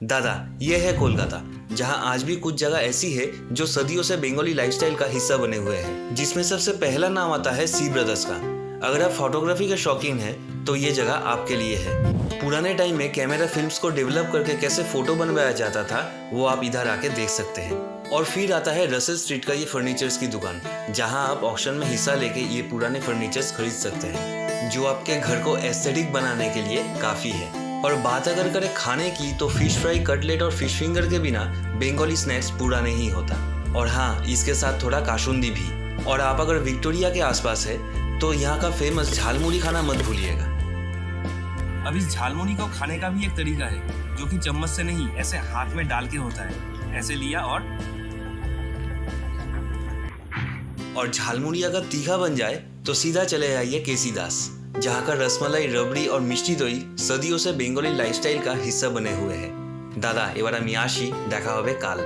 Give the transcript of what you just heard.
दादा, ये है कोलकाता, जहाँ आज भी कुछ जगह ऐसी है जो सदियों से बंगाली लाइफस्टाइल का हिस्सा बने हुए हैं, जिसमें सबसे पहला नाम आता है सी ब्रदर्स का। अगर आप फोटोग्राफी के शौकीन हैं, तो ये जगह आपके लिए है। पुराने टाइम में कैमरा फिल्म्स को डेवलप करके कैसे फोटो बनवाया जाता था, वो आप इधर आके देख सकते हैं। और फिर आता है रसेल स्ट्रीट का ये फर्नीचर्स की दुकान, जहाँ आप ऑक्शन में हिस्सा लेके ये पुराने फर्नीचर्स खरीद सकते हैं, जो आपके घर को एस्थेटिक बनाने के लिए काफी है। और बात अगर करें खाने की, तो फिश फ्राई, कटलेट और फिश फिंगर के बिना बंगाली स्नैक्स पूरा नहीं होता। और हाँ, इसके साथ थोड़ा काशुंदी भी। और आप अगर विक्टोरिया के आसपास है, तो यहाँ का फेमस झालमुड़ी खाना मत भूलिएगा। अब इस झालमुड़ी को खाने का भी एक तरीका है, जो कि चम्मच से नहीं, ऐसे हाथ में डाल के होता है। ऐसे लिया और झालमुड़ी अगर तीखा बन जाए, तो सीधा चले जाइए केसी दास, जहाँ का रसमलाई, रबड़ी और मिष्टी दही सदियों से बंगाली लाइफस्टाइल का हिस्सा बने हुए हैं। दादा, एबार आमी आसि, देखा होबे काल।